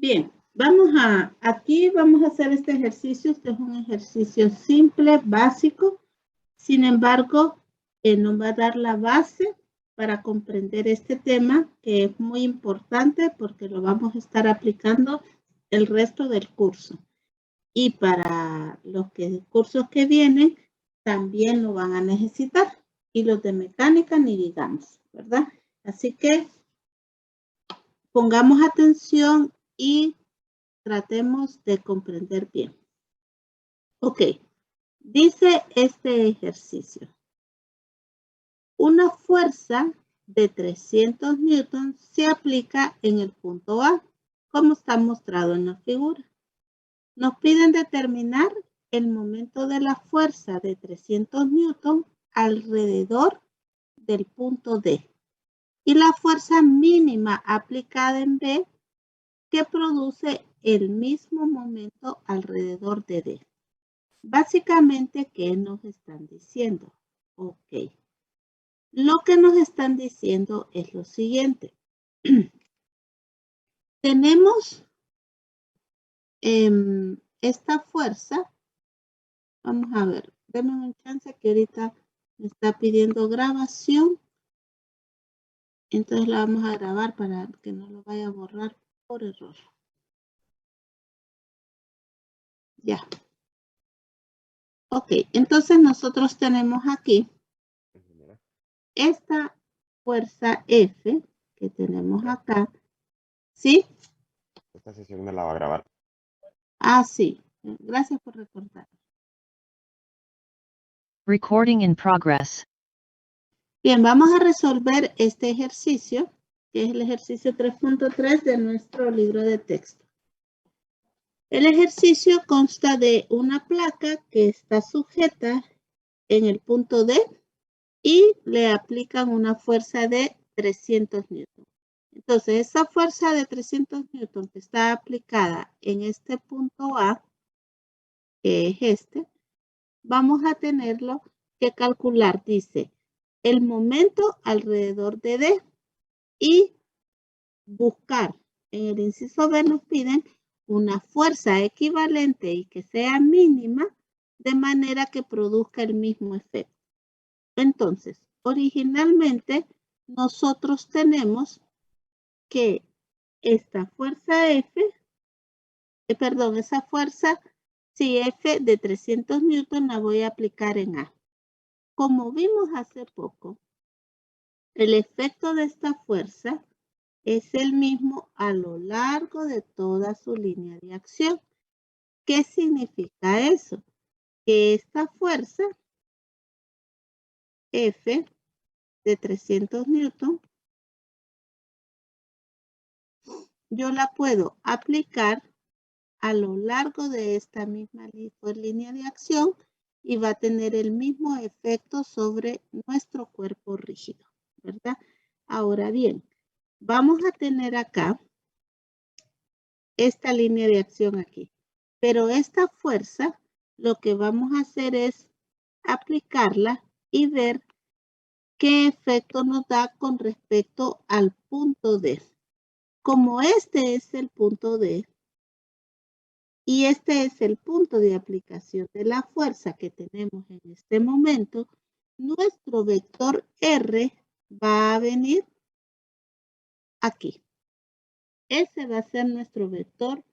Bien, aquí vamos a hacer este ejercicio. Este es un ejercicio simple, básico. Sin embargo, nos va a dar la base para comprender este tema, que es muy importante porque lo vamos a estar aplicando el resto del curso. Y para los cursos que vienen, también lo van a necesitar. Y los de mecánica ni digamos, ¿verdad? Así que pongamos atención y tratemos de comprender bien. Ok, dice este ejercicio. Una fuerza de 300 newtons se aplica en el punto A, como está mostrado en la figura. Nos piden determinar el momento de la fuerza de 300 newtons alrededor del punto D y la fuerza mínima aplicada en B que produce el mismo momento alrededor de D. Básicamente, ¿qué nos están diciendo? Ok. Lo que nos están diciendo es lo siguiente. Tenemos esta fuerza. Vamos a ver. Denme un chance que ahorita me está pidiendo grabación. Entonces la vamos a grabar para que no lo vaya a borrar por error. Ya. Ok, entonces nosotros tenemos aquí esta fuerza F que tenemos acá. ¿Sí? Esta sesión me la va a grabar. Ah, sí. Gracias por recordar. Recording in progress. Bien, vamos a resolver este ejercicio, que es el ejercicio 3.3 de nuestro libro de texto. El ejercicio consta de una placa que está sujeta en el punto D y le aplican una fuerza de 300 newtons. Entonces, esa fuerza de 300 newtons que está aplicada en este punto A, que es este, vamos a tenerlo que calcular, dice, el momento alrededor de D y buscar. En el inciso B nos piden una fuerza equivalente y que sea mínima de manera que produzca el mismo efecto. Entonces, originalmente nosotros tenemos que esta fuerza F, esa fuerza, si F de 300 newton la voy a aplicar en A. Como vimos hace poco, el efecto de esta fuerza es el mismo a lo largo de toda su línea de acción. ¿Qué significa eso? Que esta fuerza F de 300 newton, yo la puedo aplicar a lo largo de esta misma línea de acción y va a tener el mismo efecto sobre nuestro cuerpo rígido, ¿verdad? Ahora bien, vamos a tener acá esta línea de acción aquí. Pero esta fuerza, lo que vamos a hacer es aplicarla y ver qué efecto nos da con respecto al punto D. Como este es el punto D y este es el punto de aplicación de la fuerza que tenemos en este momento, nuestro vector R va a venir aquí. Ese va a ser nuestro vector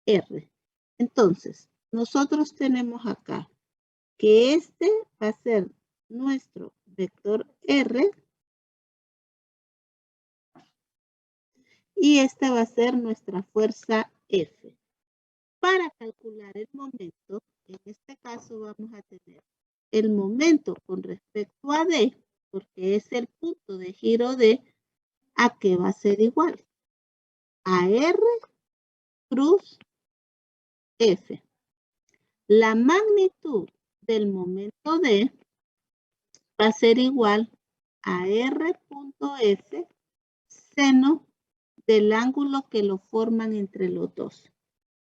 R. Entonces, nosotros tenemos acá que este va a ser nuestro vector R y esta va a ser nuestra fuerza F. Para calcular el momento, en este caso vamos a tener el momento con respecto a D, porque es el punto de giro D, ¿a qué va a ser igual? A R cruz F. La magnitud del momento D va a ser igual a R.F seno del ángulo que lo forman entre los dos.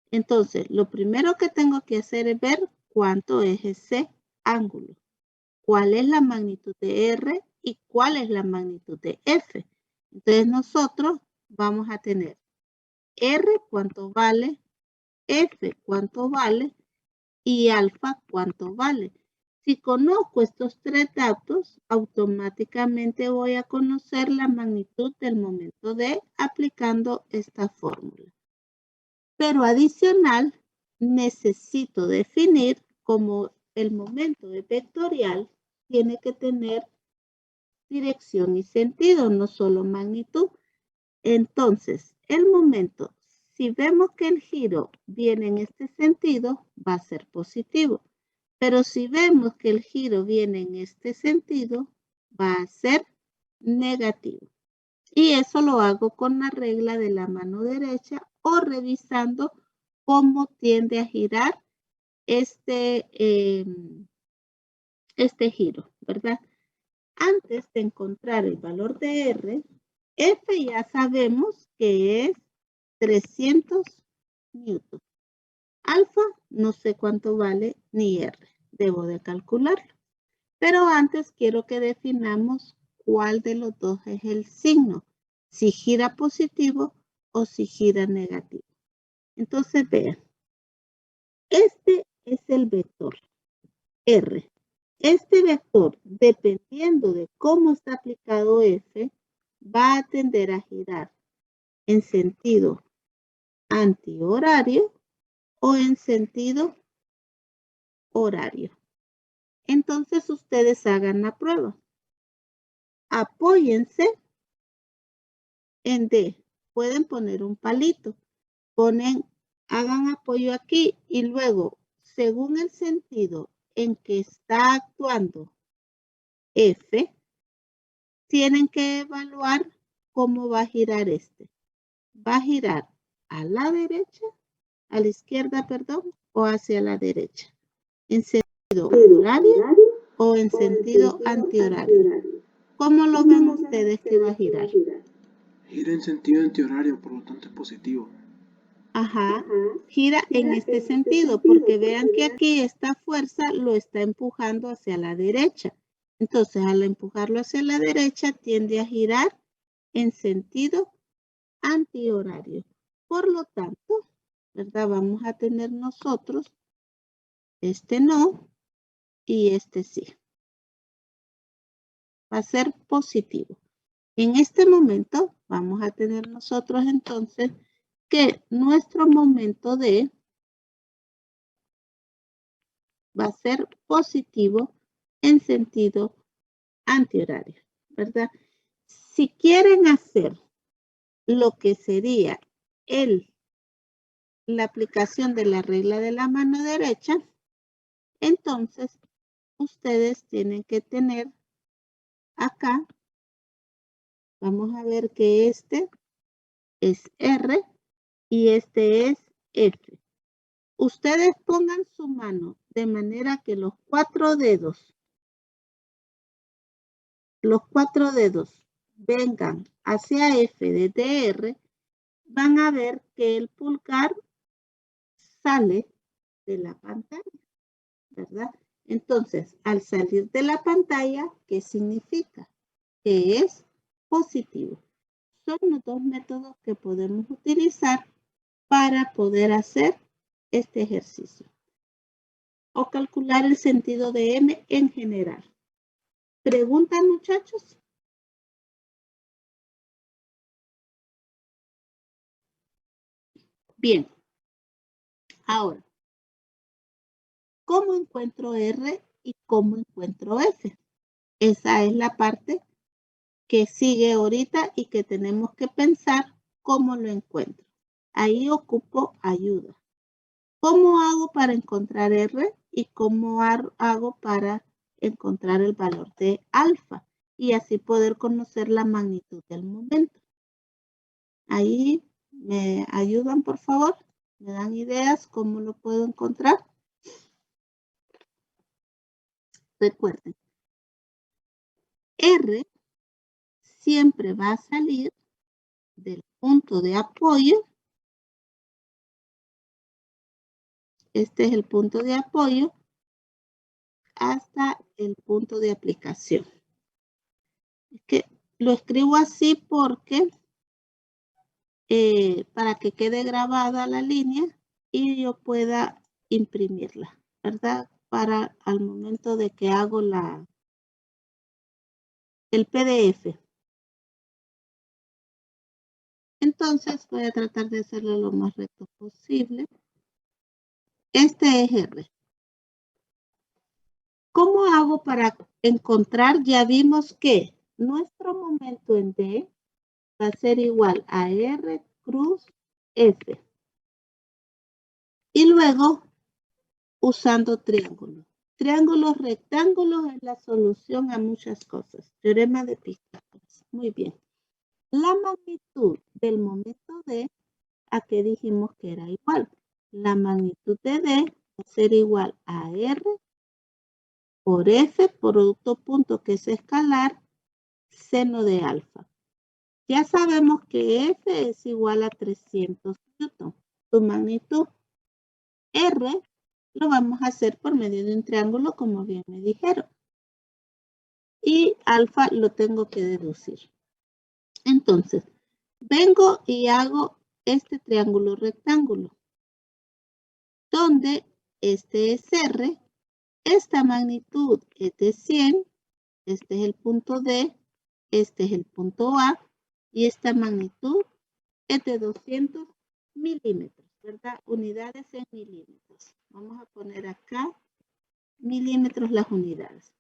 Entonces, lo primero que tengo que hacer es ver cuánto es ese ángulo. ¿Cuál es la magnitud de R y cuál es la magnitud de F? Entonces, nosotros vamos a tener R cuánto vale, F cuánto vale y alfa cuánto vale. Si conozco estos tres datos, automáticamente voy a conocer la magnitud del momento D aplicando esta fórmula. Pero adicional, necesito definir como el momento de vectorial tiene que tener dirección y sentido, no solo magnitud. Entonces, el momento, si vemos que el giro viene en este sentido, va a ser positivo. Pero si vemos que el giro viene en este sentido, va a ser negativo. Y eso lo hago con la regla de la mano derecha o revisando cómo tiende a girar este giro, ¿verdad? Antes de encontrar el valor de R, F ya sabemos que es 300 newton. Alfa no sé cuánto vale ni R, debo de calcularlo. Pero antes quiero que definamos cuál de los dos es el signo, si gira positivo o si gira negativo. Entonces vean, este es el vector R. Este vector, dependiendo de cómo está aplicado F, va a tender a girar en sentido antihorario o en sentido horario. Entonces ustedes hagan la prueba. Apóyense en D. Pueden poner un palito. Hagan apoyo aquí y luego, según el sentido en que está actuando F, tienen que evaluar cómo va a girar este. ¿Va a girar a la derecha, a la izquierda, perdón, o hacia la derecha? ¿En sentido horario o en sentido antihorario? ¿Cómo lo ven ustedes que va a girar? Gira en sentido antihorario, por lo tanto es positivo. Ajá, gira en este sentido, porque vean que aquí esta fuerza lo está empujando hacia la derecha. Entonces, al empujarlo hacia la derecha, tiende a girar en sentido antihorario. Por lo tanto, ¿verdad? Vamos a tener nosotros este no y este sí. Va a ser positivo. En este momento, vamos a tener nosotros entonces que nuestro momento D va a ser positivo en sentido antihorario, ¿verdad? Si quieren hacer lo que sería la aplicación de la regla de la mano derecha, entonces ustedes tienen que tener acá, vamos a ver que este es R y este es F. Ustedes pongan su mano de manera que los cuatro dedos vengan hacia F de DR, van a ver que el pulgar sale de la pantalla, ¿verdad? Entonces, al salir de la pantalla, ¿qué significa? Que es positivo. Son los dos métodos que podemos utilizar para poder hacer este ejercicio o calcular el sentido de M en general. ¿Preguntas, muchachos? Bien. Ahora, ¿cómo encuentro R y cómo encuentro F? Esa es la parte que sigue ahorita y que tenemos que pensar cómo lo encuentro. Ahí ocupo ayuda. ¿Cómo hago para encontrar R y cómo hago para encontrar el valor de alfa? Y así poder conocer la magnitud del momento. Ahí me ayudan, por favor. ¿Me dan ideas cómo lo puedo encontrar? Recuerden, R siempre va a salir del punto de apoyo. Este es el punto de apoyo hasta el punto de aplicación. Es que lo escribo así porque para que quede grabada la línea y yo pueda imprimirla, ¿verdad? Para al momento de que hago el PDF. Entonces voy a tratar de hacerlo lo más recto posible. Este es R. ¿Cómo hago para encontrar? Ya vimos que nuestro momento en D va a ser igual a R cruz F. Y luego, usando triángulos. Triángulos rectángulos es la solución a muchas cosas. Teorema de Pitágoras. Muy bien. La magnitud del momento D, ¿a qué dijimos que era igual? La magnitud de D va a ser igual a R por F, producto punto que es escalar, seno de alfa. Ya sabemos que F es igual a 300 newton. Su magnitud R lo vamos a hacer por medio de un triángulo, como bien me dijeron. Y alfa lo tengo que deducir. Entonces, vengo y hago este triángulo rectángulo, donde este es R, esta magnitud es de 100, este es el punto D, este es el punto A, y esta magnitud es de 200 milímetros, ¿verdad? Unidades en milímetros. Vamos a poner acá milímetros las unidades.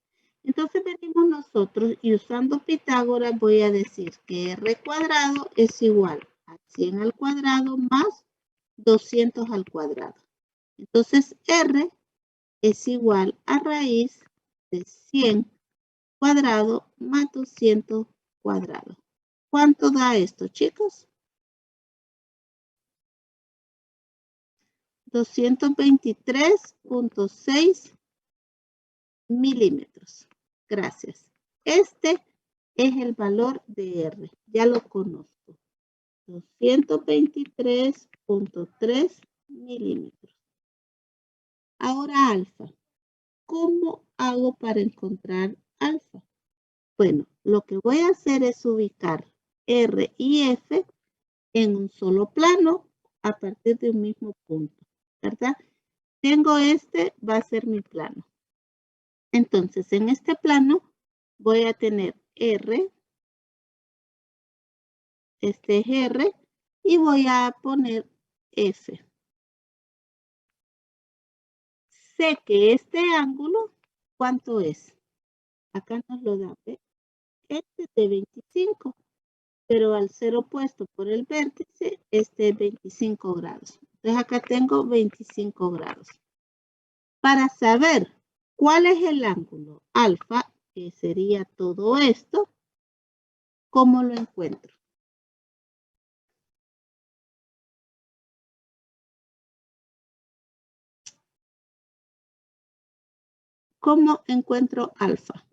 Entonces venimos nosotros y usando Pitágoras voy a decir que R cuadrado es igual a 100 al cuadrado más 200 al cuadrado. Entonces R es igual a raíz de 100 cuadrado más 200 cuadrado. ¿Cuánto da esto, chicos? 223.6 milímetros. Gracias. Este es el valor de R. Ya lo conozco. 223.3 milímetros. Ahora alfa. ¿Cómo hago para encontrar alfa? Bueno, lo que voy a hacer es ubicar R y F en un solo plano a partir de un mismo punto, ¿verdad? Tengo este, va a ser mi plano. Entonces, en este plano voy a tener R, este es R, y voy a poner F. Sé que este ángulo, ¿cuánto es? Acá nos lo da, ¿ve? Este es de 25, pero al ser opuesto por el vértice, este es 25 grados. Entonces acá tengo 25 grados. Para saber cuál es el ángulo alfa, que sería todo esto, ¿cómo lo encuentro? ¿Cómo encuentro alfa?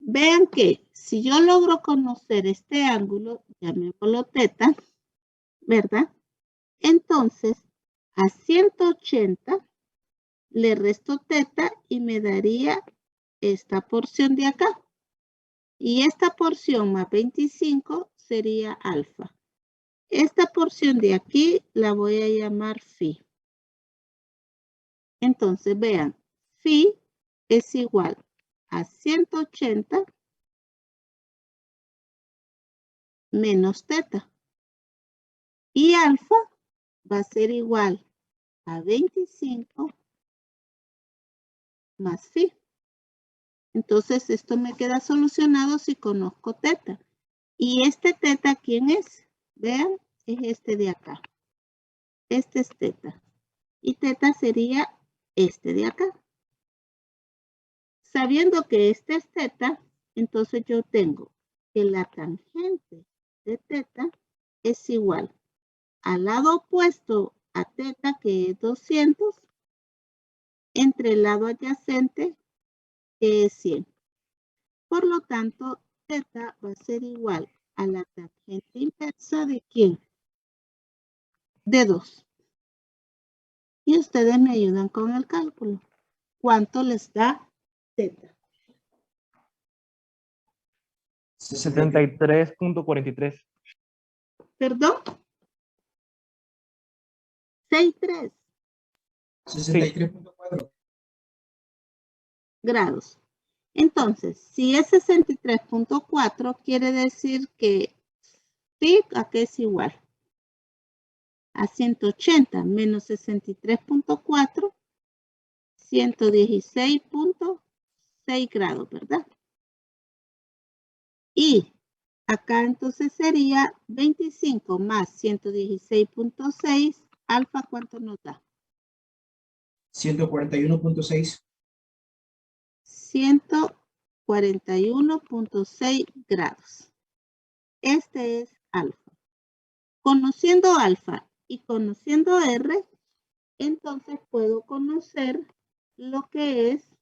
Vean que si yo logro conocer este ángulo, llamémoslo teta, ¿verdad? Entonces, a 180 le resto teta y me daría esta porción de acá. Y esta porción más 25 sería alfa. Esta porción de aquí la voy a llamar phi. Entonces, vean, phi es igual a 180 menos teta. Y alfa va a ser igual a 25 más phi. Entonces, esto me queda solucionado si conozco teta. Y este teta, ¿quién es? Vean, es este de acá. Este es teta. Y teta sería este de acá. Sabiendo que este es teta, entonces yo tengo que la tangente de teta es igual al lado opuesto a teta, que es 200, entre el lado adyacente, que es 100. Por lo tanto, teta va a ser igual a la tangente inversa de ¿quién? De 2. Y ustedes me ayudan con el cálculo. ¿Cuánto les da teta? 73.43. ¿Perdón? 6,3 63.4. grados. Entonces, si es 63.4, quiere decir que pi, ¿a qué es igual? A 180 menos 63.4, 116.6 grados, ¿verdad? Y acá entonces sería 25 más 116.6, alfa, ¿cuánto nos da? 141.6. 141.6 grados. Este es alfa. Conociendo alfa y conociendo R, entonces puedo conocer lo que es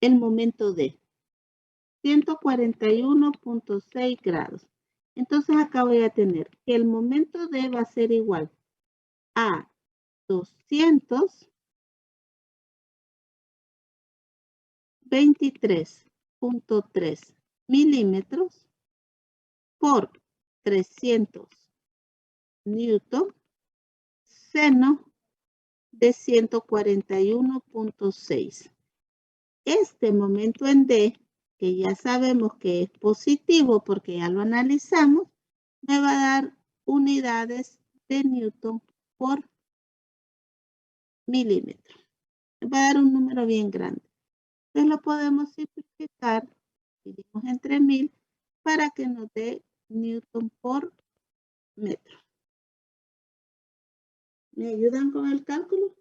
el momento D. 141.6 grados. Entonces acá voy a tener que el momento D va a ser igual a 223.3 milímetros por 300 newton seno de 141.6. Este momento en D, que ya sabemos que es positivo porque ya lo analizamos, me va a dar unidades de newton por milímetro. Me va a dar un número bien grande. Entonces lo podemos simplificar, dividimos entre 1000 para que nos dé newton por metro. ¿Me ayudan con el cálculo?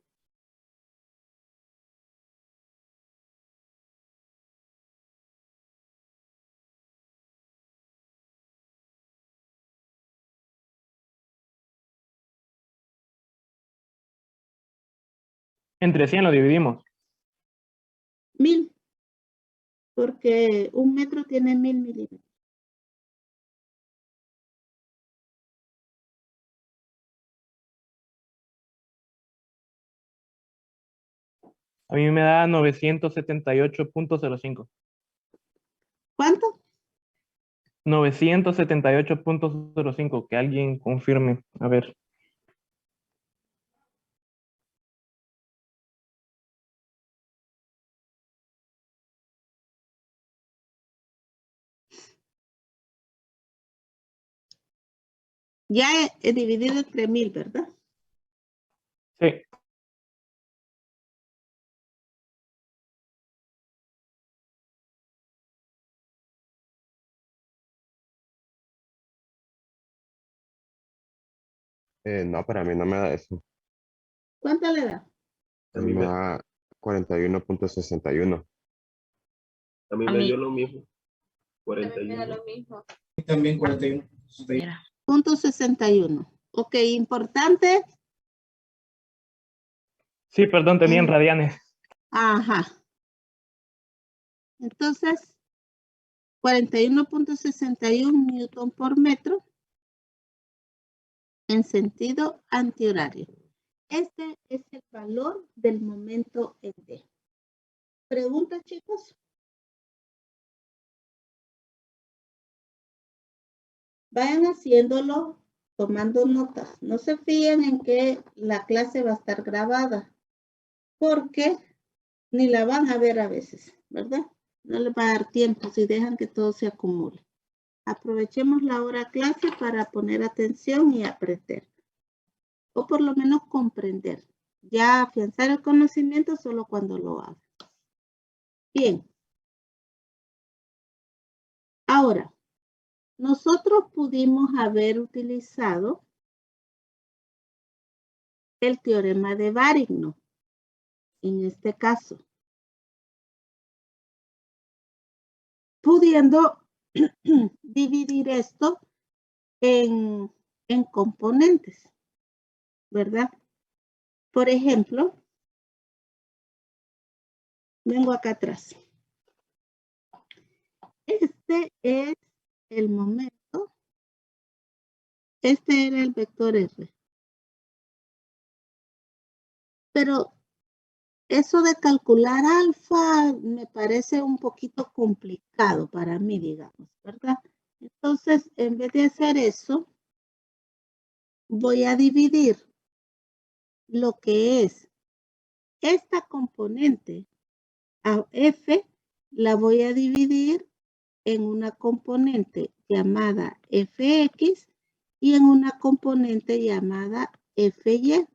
Entre 100 lo dividimos. 1000, porque un metro tiene 1000 milímetros. A mí me da 978.05. ¿Cuánto? 978.05. Que alguien confirme. A ver. Ya he dividido entre 1000, ¿verdad? Sí. No, para mí no me da eso. ¿Cuánto le da? A mí me da 41.61. A mí me dio lo mismo. También me da 41. lo mismo. También 41. Mira. Punto 61. Ok, importante. Sí, perdón, tenía en radianes. Ajá. Entonces, 41.61 newton por metro en sentido antihorario. Este es el valor del momento en D. ¿Preguntas, chicos? Vayan haciéndolo, tomando notas. No se fíen en que la clase va a estar grabada, porque ni la van a ver a veces, ¿verdad? No les va a dar tiempo si dejan que todo se acumule. Aprovechemos la hora clase para poner atención y aprender. O por lo menos comprender. Ya afianzar el conocimiento solo cuando lo hagan. Bien. Ahora, nosotros pudimos haber utilizado el teorema de Varigno. En este caso. Pudiendo dividir esto en componentes, ¿verdad? Por ejemplo, vengo acá atrás. Este es el momento. Este era el vector R. Pero eso de calcular alfa me parece un poquito complicado para mí, digamos, ¿verdad? Entonces, en vez de hacer eso, voy a dividir lo que es esta componente a f, la voy a dividir en una componente llamada fx y en una componente llamada fy,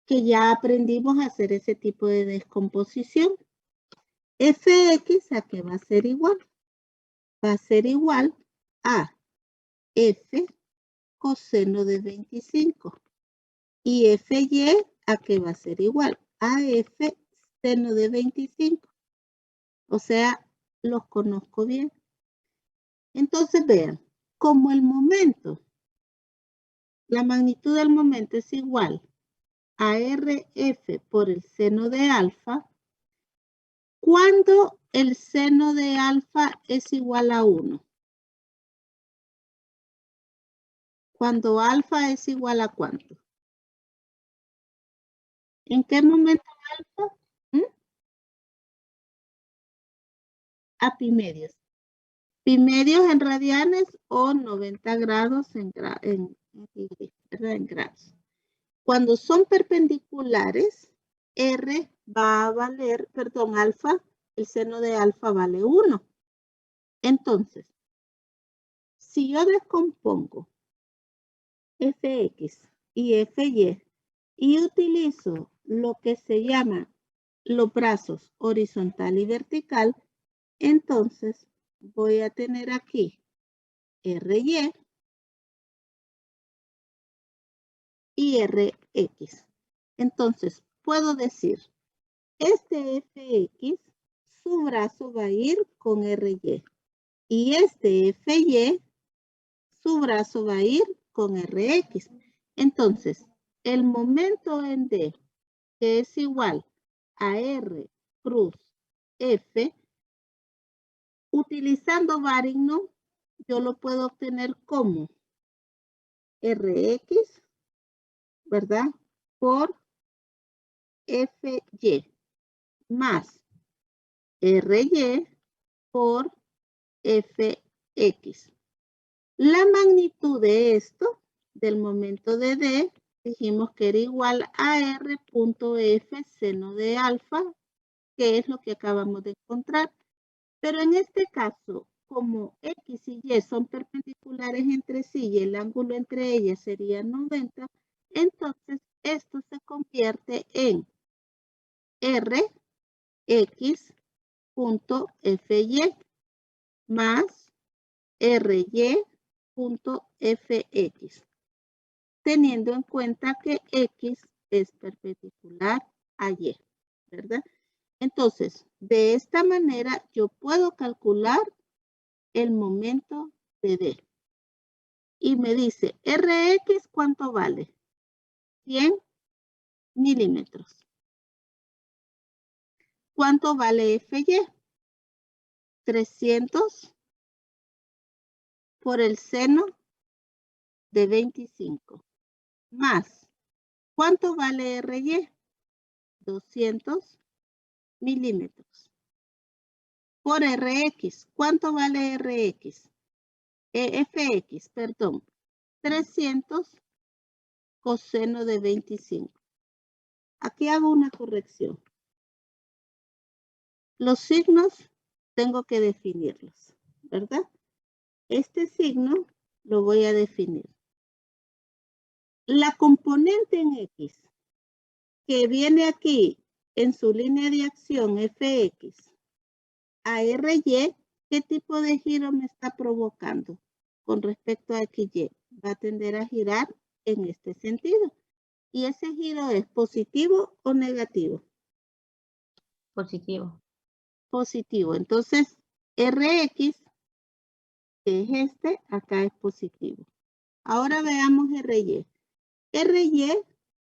que ya aprendimos a hacer ese tipo de descomposición. Fx, ¿a qué va a ser igual? Va a ser igual a f coseno de 25. Y fy, ¿a qué va a ser igual? A f seno de 25. O sea, los conozco bien. Entonces, vean, como el momento, la magnitud del momento es igual a RF por el seno de alfa, ¿cuándo el seno de alfa es igual a 1? Cuando alfa es igual a ¿cuánto? ¿En qué momento alfa? A pi medios. Pi medios en radianes o 90 grados en grados. Cuando son perpendiculares, R va a valer, perdón, alfa, el seno de alfa vale 1. Entonces, si yo descompongo Fx y Fy y utilizo lo que se llama los brazos horizontal y vertical, entonces voy a tener aquí Ry y Rx. Entonces, puedo decir, este Fx, su brazo va a ir con Ry. Y este Fy, su brazo va a ir con Rx. Entonces, el momento en D, que es igual a R cruz F, utilizando Varignon, yo lo puedo obtener como Rx, ¿verdad? Por Fy más Ry por Fx. La magnitud de esto, del momento de D, dijimos que era igual a R.F seno de alfa, que es lo que acabamos de encontrar. Pero en este caso, como X y Y son perpendiculares entre sí y el ángulo entre ellas sería 90, entonces esto se convierte en Rx.Fy más Ry.Fx, teniendo en cuenta que X es perpendicular a Y, ¿verdad? Entonces, de esta manera yo puedo calcular el momento de D. Y me dice, Rx, ¿cuánto vale? 100 milímetros. ¿Cuánto vale Fy? 300 por el seno de 25. Más, ¿cuánto vale Ry? 200 milímetros. Por Rx, ¿cuánto vale Rx? Fx, perdón. 300 coseno de 25. Aquí hago una corrección. Los signos tengo que definirlos, ¿verdad? Este signo lo voy a definir. La componente en X que viene aquí en su línea de acción Fx a Ry, ¿qué tipo de giro me está provocando con respecto a XY? Va a tender a girar en este sentido. ¿Y ese giro es positivo o negativo? Positivo. Positivo. Entonces, Rx, que es este, acá es positivo. Ahora veamos Ry. Ry,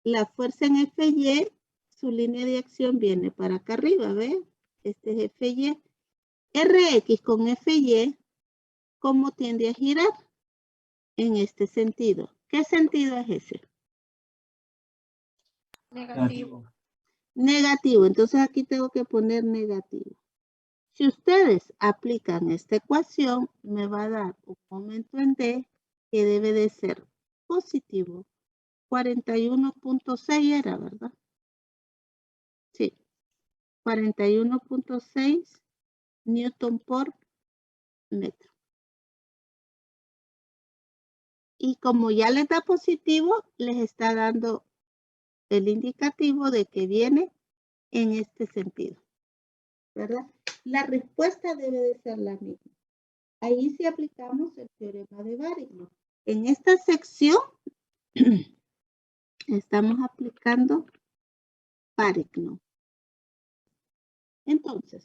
la fuerza en Fy, su línea de acción viene para acá arriba, ¿ve? Este es Fy. Rx con Fy, ¿cómo tiende a girar? En este sentido. ¿Qué sentido es ese? Negativo. Negativo. Entonces aquí tengo que poner negativo. Si ustedes aplican esta ecuación, me va a dar un momento en D que debe de ser positivo. 41.6 era, ¿verdad? Sí. 41.6 newton por metro. Y como ya les da positivo, les está dando el indicativo de que viene en este sentido, ¿verdad? La respuesta debe de ser la misma. Ahí sí aplicamos el teorema de Varignon. En esta sección estamos aplicando Varignon. Entonces,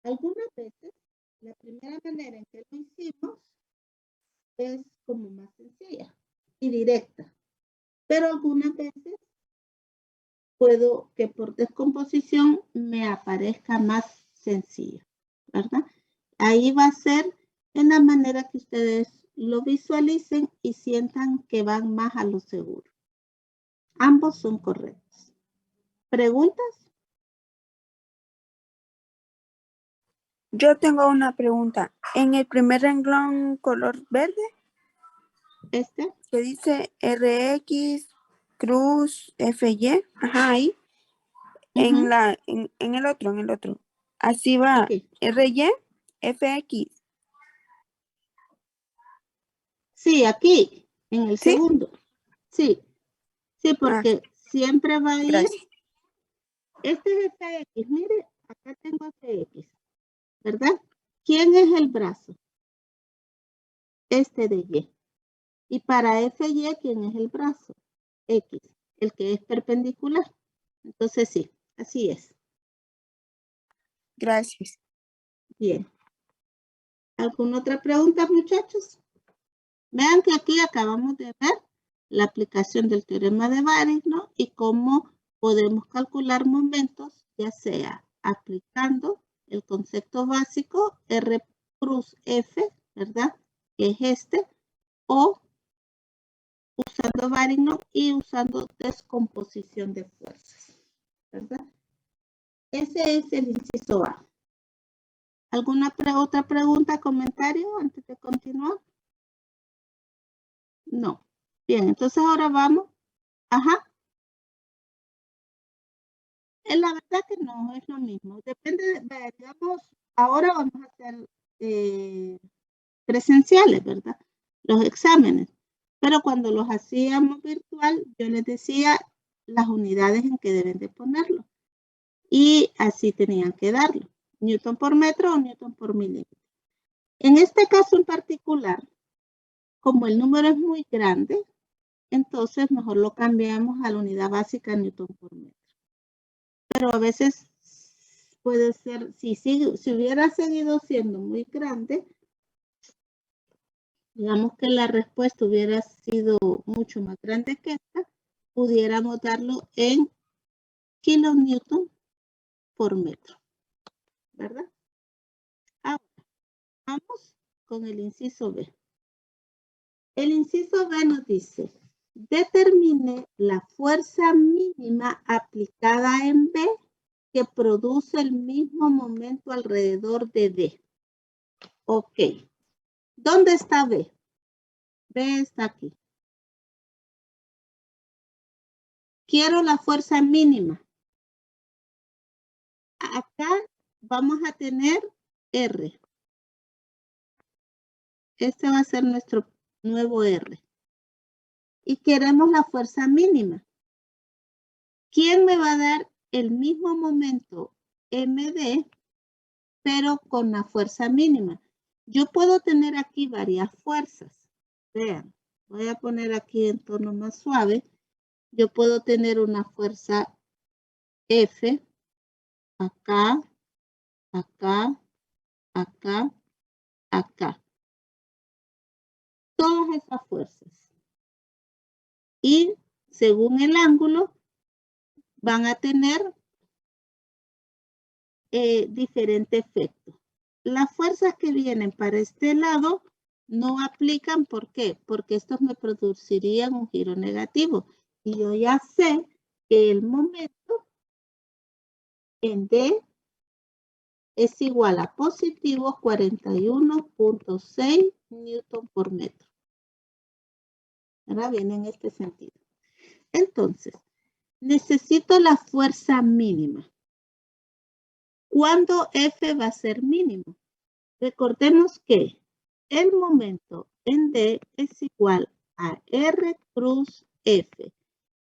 algunas veces la primera manera en que lo hicimos es como más sencilla y directa. Pero algunas veces puedo que por descomposición me aparezca más sencilla, ¿verdad? Ahí va a ser en la manera que ustedes lo visualicen y sientan que van más a lo seguro. Ambos son correctos. ¿Preguntas? Yo tengo una pregunta. En el primer renglón color verde, Este, que dice RX, cruz, FY, ajá, ahí. En el otro. Así va, aquí. RY, FX. Sí, aquí, en el ¿Sí? segundo. Sí, sí, porque siempre va a ir. Gracias. Este es FX, mire, acá tengo FX, ¿verdad? ¿Quién es el brazo? Este de Y. Y para FY, ¿quién es el brazo? X, el que es perpendicular. Entonces sí, así es. Gracias. Bien. ¿Alguna otra pregunta, muchachos? Vean que aquí acabamos de ver la aplicación del teorema de Varignon y cómo podemos calcular momentos, ya sea aplicando el concepto básico R cruz F, ¿verdad? Que es este, o usando Varignon y usando descomposición de fuerzas, ¿verdad? Ese es el inciso A. ¿Alguna otra pregunta, comentario antes de continuar? No. Bien, entonces ahora vamos. Ajá. La verdad que no es lo mismo. Depende, digamos, ahora vamos a hacer presenciales, ¿verdad? Los exámenes. Pero cuando los hacíamos virtual, yo les decía las unidades en que deben de ponerlo. Y así tenían que darlo. Newton por metro o Newton por milímetro. En este caso en particular, como el número es muy grande, entonces mejor lo cambiamos a la unidad básica Newton por metro. Pero a veces puede ser, si hubiera seguido siendo muy grande, digamos que la respuesta hubiera sido mucho más grande que esta, pudiéramos darlo en kilonewton por metro, ¿verdad? Ahora, vamos con el inciso B. El inciso B nos dice, determine la fuerza mínima aplicada en B que produce el mismo momento alrededor de D. Ok. ¿Dónde está B? B está aquí. Quiero la fuerza mínima. Acá vamos a tener R. Este va a ser nuestro nuevo R. Y queremos la fuerza mínima. ¿Quién me va a dar el mismo momento MD, pero con la fuerza mínima? Yo puedo tener aquí varias fuerzas. Vean, voy a poner aquí en tono más suave. Yo puedo tener una fuerza F, acá, acá, acá, acá. Todas esas fuerzas. Y según el ángulo, van a tener diferente efecto. Las fuerzas que vienen para este lado no aplican. ¿Por qué? Porque estos me producirían un giro negativo. Y yo ya sé que el momento en D es igual a positivo 41.6 newton por metro. Ahora viene en este sentido. Entonces, necesito la fuerza mínima. ¿Cuándo F va a ser mínimo? Recordemos que el momento en D es igual a R cruz F,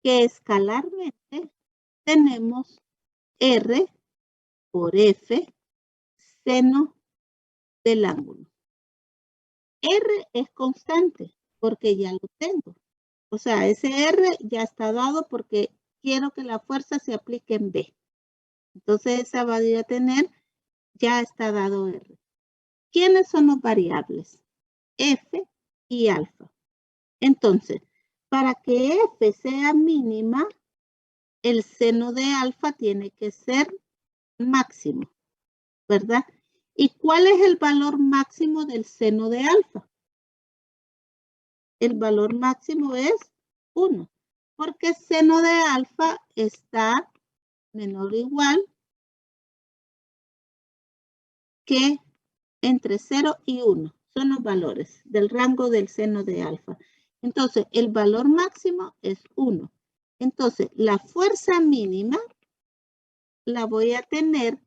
que escalarmente tenemos R por F seno del ángulo. R es constante porque ya lo tengo. O sea, ese R ya está dado porque quiero que la fuerza se aplique en B. Entonces esa va a tener, ya está dado R. ¿Quiénes son los variables? F y alfa. Entonces, para que F sea mínima, el seno de alfa tiene que ser máximo, ¿verdad? ¿Y cuál es el valor máximo del seno de alfa? El valor máximo es 1, porque seno de alfa está menor o igual que entre 0 y 1. Son los valores del rango del seno de alfa. Entonces, el valor máximo es 1. Entonces, la fuerza mínima la voy a tener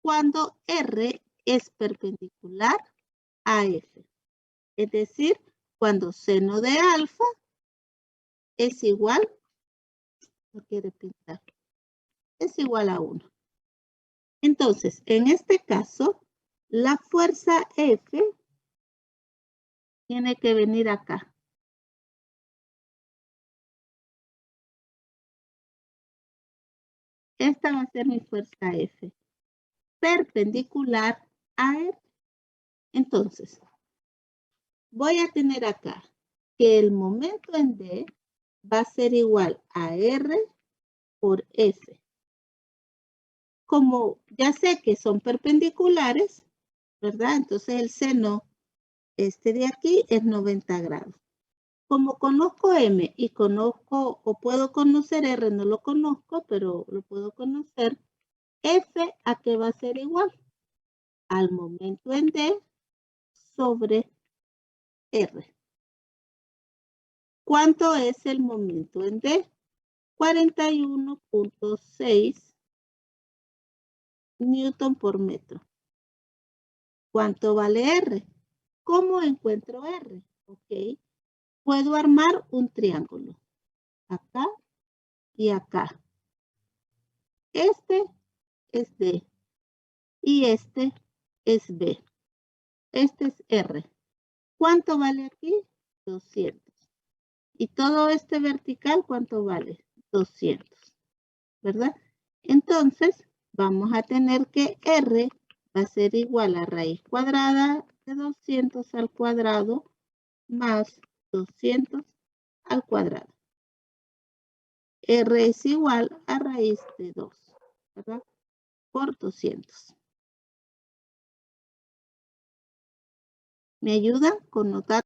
cuando R es perpendicular a F. Es decir, cuando seno de alfa es igual, no quiere pintar, es igual a 1. Entonces, en este caso, la fuerza F tiene que venir acá. Esta va a ser mi fuerza F, perpendicular a R. Entonces, voy a tener acá que el momento en D va a ser igual a R por F. Como ya sé que son perpendiculares, ¿verdad? Entonces el seno este de aquí es 90 grados. Como conozco M y conozco o puedo conocer R, no lo conozco, pero lo puedo conocer, F a qué va a ser igual al momento en D sobre R. ¿Cuánto es el momento en D? 41.6 newton por metro. ¿Cuánto vale R? ¿Cómo encuentro R? Ok. Puedo armar un triángulo. Acá y acá. Este es D. Y este es B. Este es R. ¿Cuánto vale aquí? 200. Y todo este vertical, ¿cuánto vale? 200. ¿Verdad? Entonces, vamos a tener que R va a ser igual a raíz cuadrada de 200 al cuadrado más 200 al cuadrado. R es igual a raíz de 2, ¿verdad? Por 200. ¿Me ayudan con notar?